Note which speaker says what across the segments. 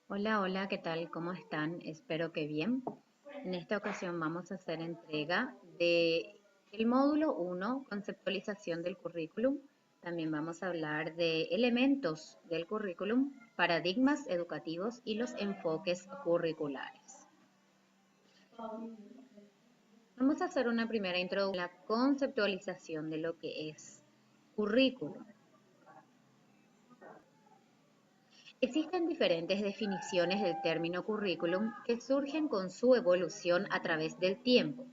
Speaker 1: Hola, hola, ¿qué tal? ¿Cómo están? Espero que bien. En esta ocasión vamos a hacer entrega del módulo 1, conceptualización del currículum. También vamos a hablar de elementos del currículum, paradigmas educativos y los enfoques curriculares. Vamos a hacer una primera introducción a la conceptualización de lo que es currículum. Existen diferentes definiciones del término currículum que surgen con su evolución a través del tiempo,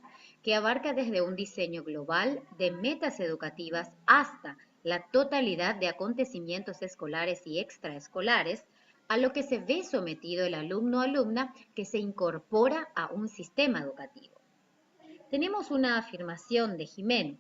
Speaker 1: que abarca desde un diseño global de metas educativas hasta la totalidad de acontecimientos escolares y extraescolares, a lo que se ve sometido el alumno o alumna que se incorpora a un sistema educativo. Tenemos una afirmación de Jimeno.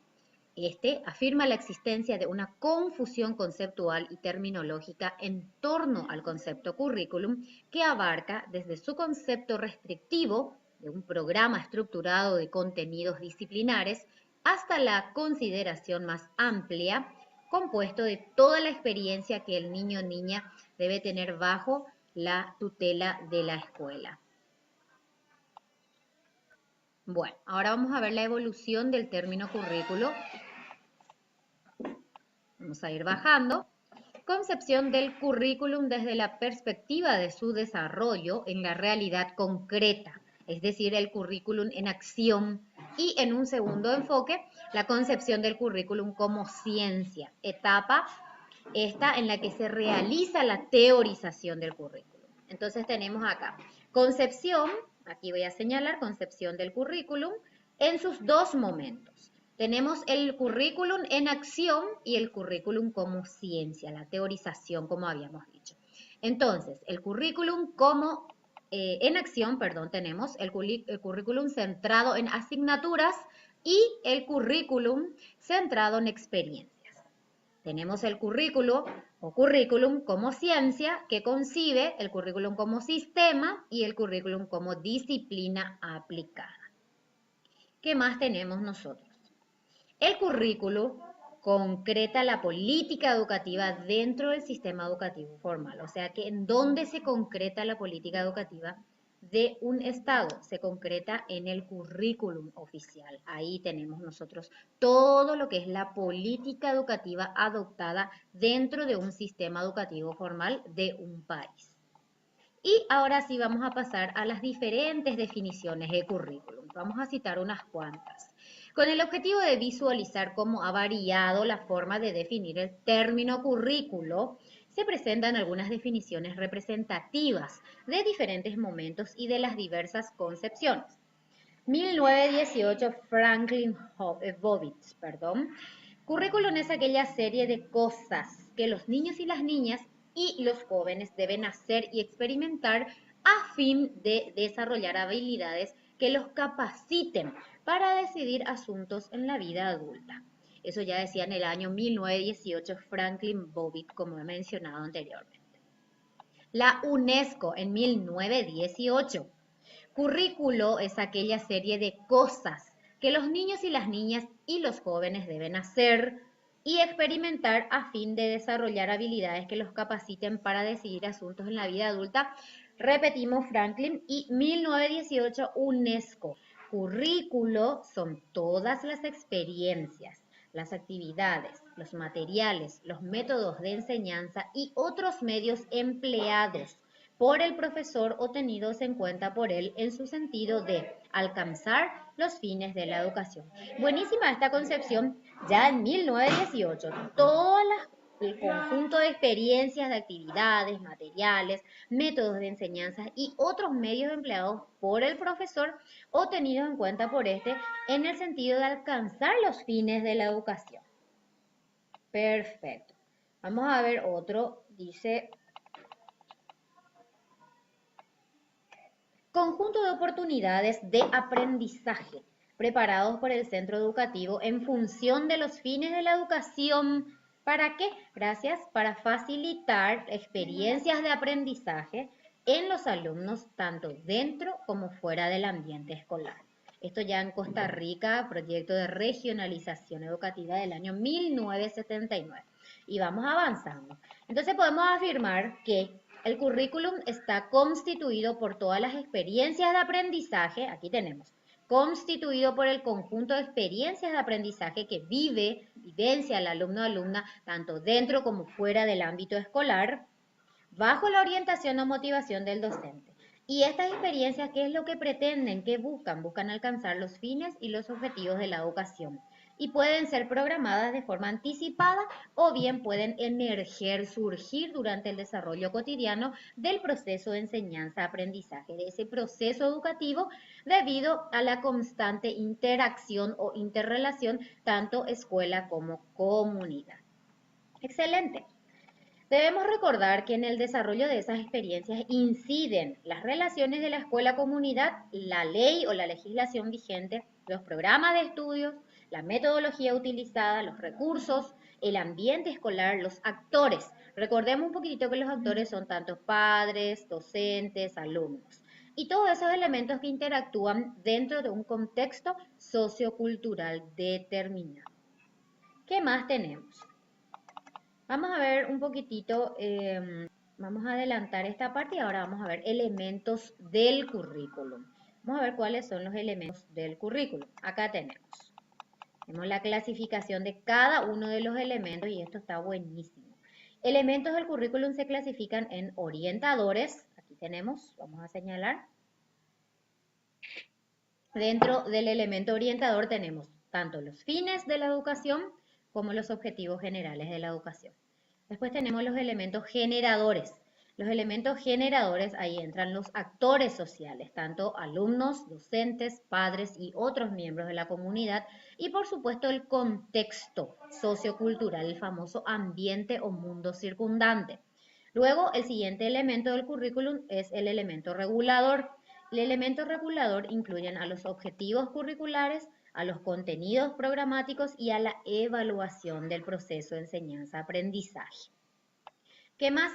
Speaker 1: Este afirma la existencia de una confusión conceptual y terminológica en torno al concepto currículum que abarca desde su concepto restrictivo de un programa estructurado de contenidos disciplinares hasta la consideración más amplia, compuesto de toda la experiencia que el niño o niña debe tener bajo la tutela de la escuela. Bueno, ahora vamos a ver la evolución del término currículo. Vamos a ir bajando. Concepción del currículum desde la perspectiva de su desarrollo en la realidad concreta, es decir, el currículum en acción. Y en un segundo enfoque, la concepción del currículum como ciencia, etapa esta en la que se realiza la teorización del currículum. Entonces tenemos acá concepción, aquí voy a señalar concepción del currículum en sus dos momentos. Tenemos el currículum en acción y el currículum como ciencia, la teorización, como habíamos dicho. Entonces, el currículum como en acción, perdón, tenemos el currículum centrado en asignaturas y el currículum centrado en experiencias. Tenemos el currículo o currículum como ciencia que concibe el currículum como sistema y el currículum como disciplina aplicada. ¿Qué más tenemos nosotros? El currículo concreta la política educativa dentro del sistema educativo formal, o sea que en dónde se concreta la política educativa de un Estado, se concreta en el currículum oficial. Ahí tenemos nosotros todo lo que es la política educativa adoptada dentro de un sistema educativo formal de un país. Y ahora sí vamos a pasar a las diferentes definiciones de currículum. Vamos a citar unas cuantas. Con el objetivo de visualizar cómo ha variado la forma de definir el término currículo, se presentan algunas definiciones representativas de diferentes momentos y de las diversas concepciones. 1918, Franklin Bovitz, Currículum es aquella serie de cosas que los niños y las niñas y los jóvenes deben hacer y experimentar a fin de desarrollar habilidades que los capaciten para decidir asuntos en la vida adulta. Eso ya decía en el año 1918 Franklin Bovitz, como he mencionado anteriormente. La UNESCO en 1918. Currículo es aquella serie de cosas que los niños y las niñas y los jóvenes deben hacer y experimentar a fin de desarrollar habilidades que los capaciten para decidir asuntos en la vida adulta. Repetimos Franklin y 1918 UNESCO. Currículo son todas las experiencias, las actividades, los materiales, los métodos de enseñanza y otros medios empleados por el profesor o tenidos en cuenta por él en su sentido de alcanzar los fines de la educación. Buenísima esta concepción, ya en 1918, el conjunto de experiencias, de actividades, materiales, métodos de enseñanza y otros medios empleados por el profesor o tenidos en cuenta por este en el sentido de alcanzar los fines de la educación. Perfecto. Vamos a ver otro, dice conjunto de oportunidades de aprendizaje preparados por el centro educativo en función de los fines de la educación. ¿Para qué? Gracias, para facilitar experiencias de aprendizaje en los alumnos tanto dentro como fuera del ambiente escolar. Esto ya en Costa Rica, proyecto de regionalización educativa del año 1979. Y vamos avanzando. Entonces podemos afirmar que El currículum está constituido por todas las experiencias de aprendizaje, aquí tenemos, constituido por el conjunto de experiencias de aprendizaje que vivencia el alumno o alumna, tanto dentro como fuera del ámbito escolar, bajo la orientación o motivación del docente. Y estas experiencias, ¿qué es lo que pretenden? ¿Qué buscan? Buscan alcanzar los fines y los objetivos de la educación. Y pueden ser programadas de forma anticipada o bien pueden emerger, surgir durante el desarrollo cotidiano del proceso de enseñanza-aprendizaje, de ese proceso educativo debido a la constante interacción o interrelación tanto escuela como comunidad. Excelente. Debemos recordar que en el desarrollo de esas experiencias inciden las relaciones de la escuela-comunidad, la ley o la legislación vigente, los programas de estudios, la metodología utilizada, los recursos, el ambiente escolar, los actores. Recordemos un poquitito que los actores son tanto padres, docentes, alumnos. Y todos esos elementos que interactúan dentro de un contexto sociocultural determinado. ¿Qué más tenemos? Vamos a ver un poquitito, vamos a adelantar esta parte y ahora vamos a ver elementos del currículum. Vamos a ver cuáles son los elementos del currículum. Acá tenemos la clasificación de cada uno de los elementos y esto está buenísimo. Elementos del currículum se clasifican en orientadores, aquí tenemos, vamos a señalar. Dentro del elemento orientador tenemos tanto los fines de la educación como los objetivos generales de la educación. Después tenemos los elementos generadores. Los elementos generadores, ahí entran los actores sociales, tanto alumnos, docentes, padres y otros miembros de la comunidad. Y por supuesto el contexto sociocultural, el famoso ambiente o mundo circundante. Luego, el siguiente elemento del currículum es el elemento regulador. El elemento regulador incluyen a los objetivos curriculares, a los contenidos programáticos y a la evaluación del proceso de enseñanza-aprendizaje. ¿Qué más?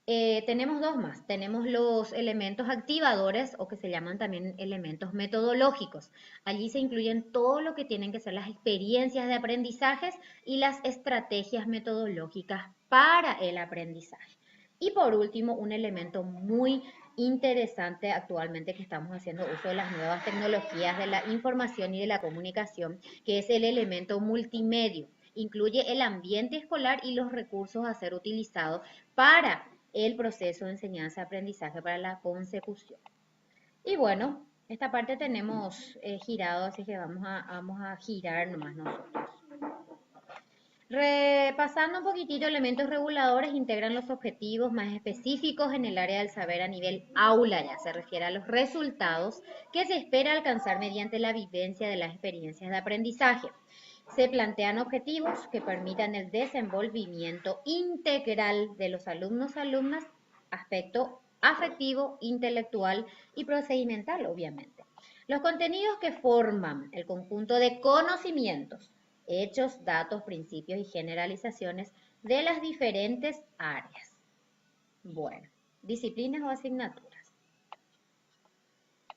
Speaker 1: Tenemos dos más. Tenemos los elementos activadores o que se llaman también elementos metodológicos. Allí se incluyen todo lo que tienen que ser las experiencias de aprendizajes y las estrategias metodológicas para el aprendizaje. Y por último, un elemento muy interesante actualmente que estamos haciendo uso de las nuevas tecnologías de la información y de la comunicación, que es el elemento multimedio. Incluye el ambiente escolar y los recursos a ser utilizados para el proceso de enseñanza-aprendizaje para la consecución. Y bueno, esta parte tenemos girado, así que vamos a girar nomás nosotros. Repasando un poquitito, elementos reguladores integran los objetivos más específicos en el área del saber a nivel aula, ya se refiere a los resultados que se espera alcanzar mediante la vivencia de las experiencias de aprendizaje. Se plantean objetivos que permitan el desenvolvimiento integral de los alumnos-alumnas, aspecto afectivo, intelectual y procedimental, obviamente. Los contenidos que forman el conjunto de conocimientos, hechos, datos, principios y generalizaciones de las diferentes áreas. Bueno, disciplinas o asignaturas.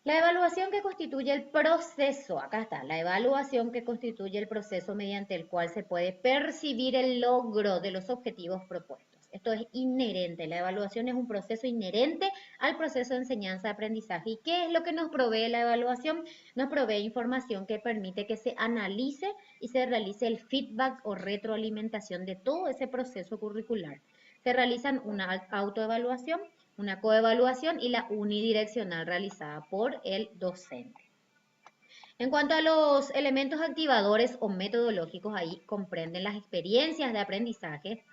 Speaker 1: La evaluación que constituye el proceso, acá está, la evaluación que constituye el proceso mediante el cual se puede percibir el logro de los objetivos propuestos. Esto es inherente, la evaluación es un proceso inherente al proceso de enseñanza-aprendizaje. ¿Y qué es lo que nos provee la evaluación? Nos provee información que permite que se analice y se realice el feedback o retroalimentación de todo ese proceso curricular. Se realizan una autoevaluación, una coevaluación y la unidireccional realizada por el docente. En cuanto a los elementos activadores o metodológicos, ahí comprenden las experiencias de aprendizaje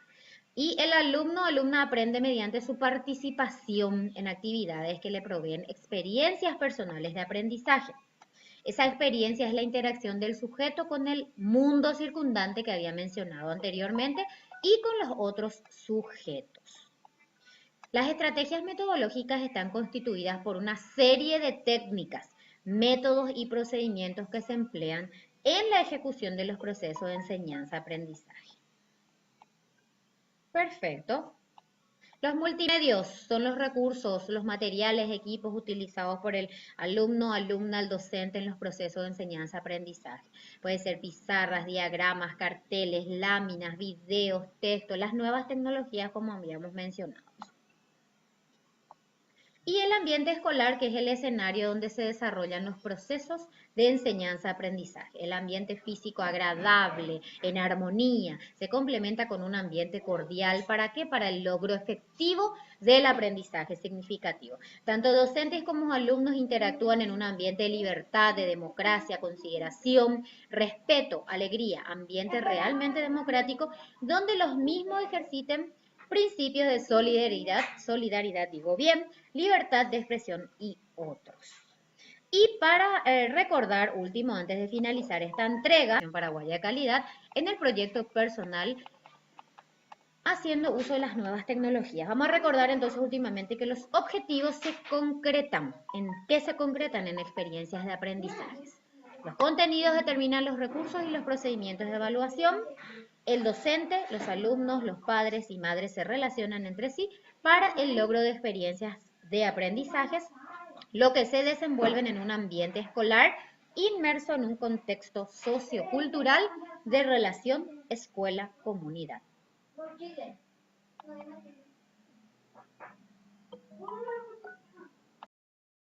Speaker 1: y el alumno o alumna aprende mediante su participación en actividades que le proveen experiencias personales de aprendizaje. Esa experiencia es la interacción del sujeto con el mundo circundante que había mencionado anteriormente y con los otros sujetos. Las estrategias metodológicas están constituidas por una serie de técnicas, métodos y procedimientos que se emplean en la ejecución de los procesos de enseñanza-aprendizaje. Perfecto. Los multimedios son los recursos, los materiales, equipos utilizados por el alumno, alumna, el docente en los procesos de enseñanza-aprendizaje. Puede ser pizarras, diagramas, carteles, láminas, videos, textos, las nuevas tecnologías como habíamos mencionado. Y el ambiente escolar, que es el escenario donde se desarrollan los procesos de enseñanza-aprendizaje. El ambiente físico agradable, en armonía, se complementa con un ambiente cordial. ¿Para qué? Para el logro efectivo del aprendizaje significativo. Tanto docentes como alumnos interactúan en un ambiente de libertad, de democracia, consideración, respeto, alegría, ambiente realmente democrático, donde los mismos ejerciten principios de solidaridad digo bien, libertad de expresión y otros. Y para recordar, último, antes de finalizar esta entrega, en Paraguaya de calidad, en el proyecto personal, haciendo uso de las nuevas tecnologías. Vamos a recordar entonces últimamente que los objetivos se concretan. ¿En qué se concretan? En experiencias de aprendizajes. Los contenidos determinan los recursos y los procedimientos de evaluación. El docente, los alumnos, los padres y madres se relacionan entre sí para el logro de experiencias de aprendizajes, lo que se desenvuelven en un ambiente escolar inmerso en un contexto sociocultural de relación escuela-comunidad.